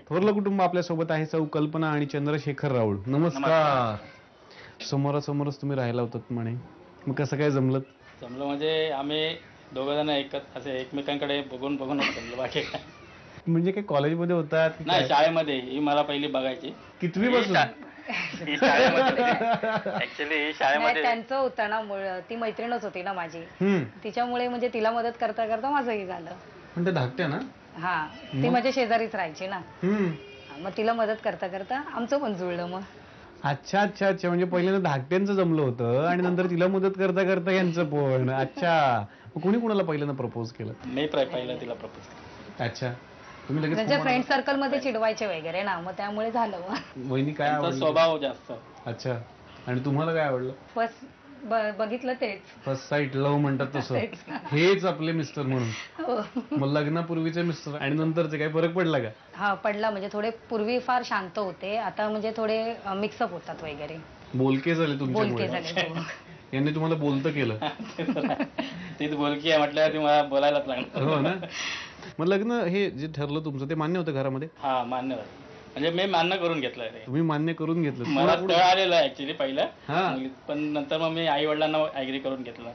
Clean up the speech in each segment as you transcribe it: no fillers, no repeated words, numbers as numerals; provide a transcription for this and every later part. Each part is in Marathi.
थोरलं कुटुंब आपल्या सोबत आहे. सौ कल्पना आणि चंद्रशेखर राऊळ, नमस्कार. समोरासमोरच तुम्ही राहायला होतात म्हणे, मग कसं काय जमलं? जमलं म्हणजे आम्ही दोघं जण असे एकमेकांकडे बघून बघूनच जमलं, बाकी काय. म्हणजे काय कॉलेजमध्ये होतात की नाही, काय? शाळेमध्ये ही मला पहिली बघायची. कितवी पासून? ऍक्च्युली शाळेमध्ये त्यांचं होतं ना मुळे, ती मैत्रीणच होती ना माझी, तिच्यामुळे म्हणजे तिला मदत करता करता माझंही झालं. पण ते धाकट्या ना? हा, ती माझ्या शेजारीच राहायची ना, मग तिला मदत करता करता आमचं पण जुळलं मग. अच्छा अच्छा अच्छा, म्हणजे पहिल्यांदा धाकट्यांचं जमलं होतं आणि नंतर तिला मदत करता करता यांचं पण. अच्छा, मग कोणी कोणाला पहिल्यांदा प्रपोज केलं? मी पहिला तिला प्रपोज केलं. अच्छा, तुम्ही लगेच म्हणजे फ्रेंड सर्कल मध्ये चिडवायचे वगैरे ना, मग त्यामुळे झालं मग. वहिनी काय त्यांचा आवडलं? स्वभाव जास्त. अच्छा, आणि तुम्हाला काय आवडलं? बस बघितलं तेच. फर्स्ट साईट लव्ह म्हणतात तसं. हेच आपले मिस्टर म्हणून. हो. मग लग्नापूर्वीचे मिस्टर आणि नंतरचे काही फरक पडला का? हा पडला, म्हणजे थोडे पूर्वी फार शांत होते, आता म्हणजे थोडे मिक्सअप होतात वगैरे, बोलके झाले बोलके तुमच्यामुळे. झाले. यांनी तुम्हाला बोलतं केलं. तीच बोलकी आहे म्हटल्यावर ती मला बोलायलाच लागणार. हो ना. मग लग्न हे जे ठरलं तुमचं, ते मान्य होतं घरामध्ये? हा, मान्य झालं. म्हणजे मी मान्य करून घेतलंय ते. तुम्ही मान्य करून घेतलं? मला स्थळ आलेलं ऍक्च्युली पहिलं, हा. पण नंतर मग मी आई वडिलांना ऍग्री करून घेतलं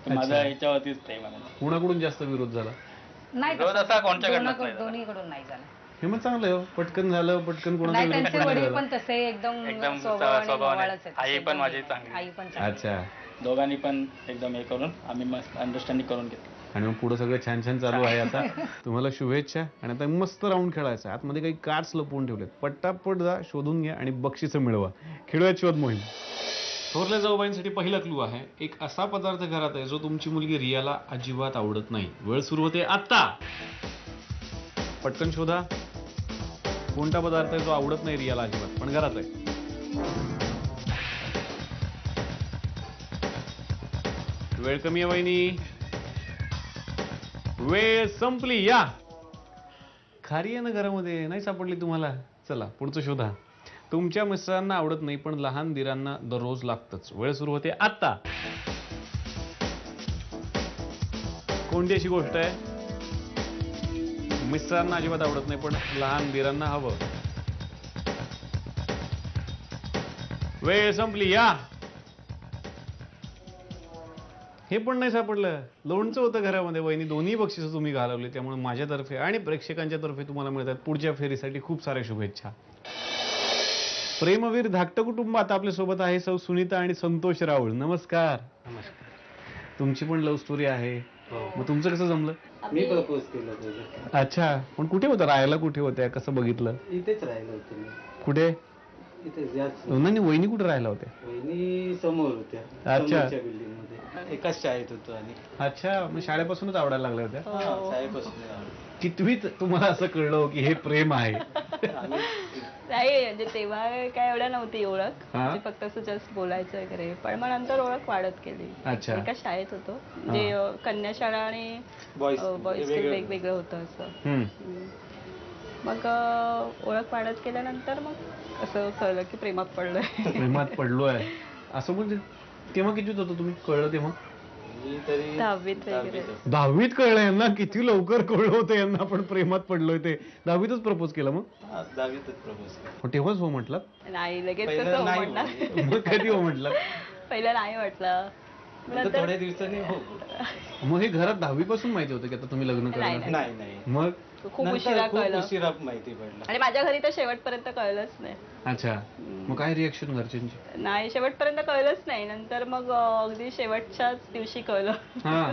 की माझं ह्याच्यावरतीच प्रेम आहे. कुणाकडून जास्त विरोध झाला? नाही, विरोध असा कोणत्याकडनं नाही झाला. दोन्हीकडून नाही झालं. हे मग चांगलं आहे हो. पटकन झालं, पटकन कोणाचा नाही, विरोध त्यांचे पण नाही वडील झाला. पण तसे एकदम एकदम स्वभावाने स्वभावाने. मवाळच आहेत. आई पण माझी चांगली. आई पण चांगली. अच्छा, दोघांनी पण एकदम हे करून आम्ही मस्त अंडरस्टँडिंग करून घेतलं. आणि मग पुढे सगळं छान छान चालू आहे आता. तुम्हाला शुभेच्छा. आणि आता मस्त राऊंड खेळायचा. आतमध्ये काही कार्ड्स लपवून ठेवलेत, पट्टापट जा, शोधून घ्या आणि बक्षिसं मिळवा. खेळूयात शोध मोहीम. थोरल्या जाऊबाईंसाठी पहिला क्लू आहे. एक असा पदार्थ घरात आहे जो तुमची मुलगी रियाला अजिबात आवडत नाही. वेळ सुरू होते आता. पटकन शोधा. कोणता पदार्थ आहे जो आवडत नाही रियाला अजिबात, पण घरात आहे? वेळ कमी आहे वहिनी, वेळ संपली. या, खारी आहे ना घरामध्ये, नाही सापडली तुम्हाला? चला पुढचं शोधा. तुमच्या मिस्टरांना आवडत नाही पण लहान दिरांना दररोज लागतच. वेळ सुरू होते आता. कोणती अशी गोष्ट आहे मिस्टरांना अजिबात आवडत नाही पण लहान दिरांना हवं? वेळ संपली. या, हे पण नाही सापडलं. लोणचं होतं घरामध्ये वहिनी. दोन्ही बक्षिसं तुम्ही घालवली, त्यामुळे माझ्यातर्फे आणि प्रेक्षकांच्या तर्फे तुम्हाला मिळतात पुढच्या फेरीसाठी खूप साऱ्या शुभेच्छा. प्रेमवीर धाकटं कुटुंब आता आपल्या सोबत आहे. सौ सुनीता आणि संतोष राऊळ, नमस्कार. नमस्कार. तुमची पण लव्ह स्टोरी आहे. मग तुमचं कसं जमलं? मी प्रपोज केलं तुझं. अच्छा, पण कुठे होतं? राहायला कुठे होत्या? कसं बघितलं? इथेच राहिलो होतो मी. कुठे? इथेच याच. नाही, वहिनी कुठे राहायला होत्या? वहिनी समोर होत्या. अच्छा. बिल्डिंग मध्ये एकाच शाळेत होतो आणि अच्छा, मग शाळेपासूनच आवडायला लागल्या होत्या? शाळेपासून. कितवीत तुम्हाला असं कळलं की हे प्रेम आहे? नाही, म्हणजे तेव्हा काय एवढं नव्हती ओळख, म्हणजे फक्त असं जस्ट बोलायचं वगैरे, पण मग नंतर ओळख वाढत गेली. अच्छा. एका शाळेत होतो, म्हणजे कन्या शाळा आणि बॉईज स्कूल वेगवेगळं होतं असं. मग ओळख वाढत गेल्यानंतर मग असं कळलं की प्रेमात पडलोय. प्रेमात पडलोय असं. म्हणजे तेव्हा कितीत होतो तुम्ही कळलं तेव्हा? मी तरी 10वीत वगैरे. 10वीत कळलं यांना? किती लवकर कळलं होतं यांना, पण प्रेमात पडलोय ते 10वीतच प्रपोज केलं? मग 10वीतच प्रपोज केला. तेव्हाच हो म्हटलं? नाही, लगेच कसं हो म्हणणार. मग कधी हो म्हटलं? पहिलं नाही म्हटलं, नंतर थोड्या दिवसांनी हो. मग हे घरात 10वी पासून माहिती होतं की आता तुम्ही लग्न करणार? नाही नाही, मग खूप उशिरा कळलं. उशिरा माहिती पडलं. आणि माझ्या घरी तर शेवटपर्यंत कळलंच नाही. अच्छा, मग काय रिएक्शन घरच्यांची? नाही, शेवटपर्यंत कळलंच नाही. नंतर मग अगदी शेवटच्याच दिवशी कळलं. हा,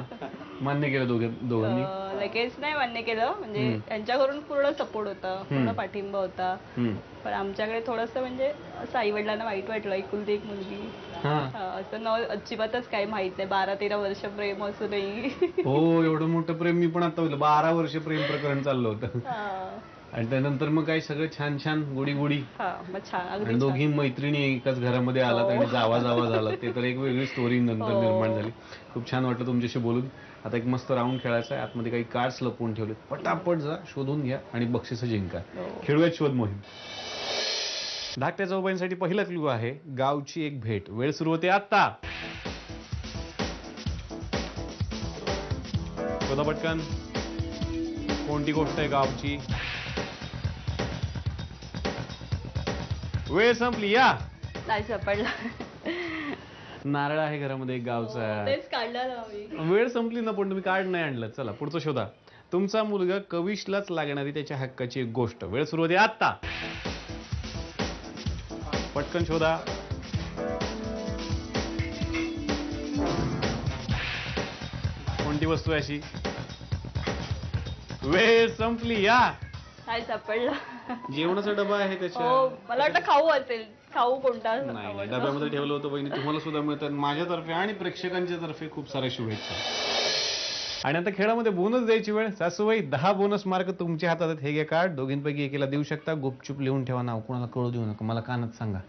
मान्य केलं दोघांनी? लगेच नाही मान्य केलं, म्हणजे त्यांच्या घरून पूर्ण सपोर्ट होता, पूर्ण पाठिंबा होता. पण आमच्याकडे थोडंसं म्हणजे असं आई वडिलांना वाईट वाटलं, एकुलती एक मुलगी असं अजिबातच काही माहित नाही. 12-13 वर्ष प्रेम असूनही. हो, एवढं मोठं प्रेम मी पण आता 12 वर्ष प्रेम प्रकरण चाललं होतं. आणि त्यानंतर मग काय सगळं छान छान गोडी गोडी. आणि दोघी मैत्रिणी एकाच घरामध्ये आलात आणि जावा झाला. ते तर एक वेगळी स्टोरी नंतर निर्माण झाली. खूप छान वाटलं तुमच्याशी बोलून. आता एक मस्त राऊंड खेळायचा आहे. आतमध्ये काही कार्ड्स लपवून ठेवले, पटापट जा, शोधून घ्या आणि बक्षिसं जिंका. खेळूयात शोध मोहीम. धाकट्या जाऊबाईंसाठी पहिला क्लू आहे गावची एक भेट. वेळ सुरू होते आता. शोधा पटकन. कोणती गोष्ट आहे गावची? वेळ संपली या. नाही सापडला. नारळ आहे घरामध्ये एक गावचा. तेच काढलं ना मी. वेळ संपली ना, पण तुम्ही कार्ड नाही आणलं. चला पुढचं शोधा. तुमचा मुलगा कविशलाच लागणारी त्याच्या हक्काची एक गोष्ट. वेळ सुरू होते आता. पटकन शोधा. कोणती वस्तू आहे अशी? वेळ संपली या. नाही सापडला. जेवणाचा डबा आहे त्याच्या. हो मला वाटतं खाऊ असेल. खाऊ कोणता नाही नाही, डब्यामध्ये ठेवलं होतं बहिणी. तुम्हाला सुद्धा मिळतात माझ्यातर्फे आणि प्रेक्षकांच्या तर्फे खूप साऱ्या शुभेच्छा. आणि आता खेळामध्ये बोनस द्यायची वेळ. सासूबाई 10 बोनस मार्क तुमच्या हातात आहेत. हे घ्या कार्ड. दोघींपैकी एकेला देऊ शकता. गुपचूप लिहून ठेवा नाव. कोणाला कळू देऊ नका. मला कानात सांगा.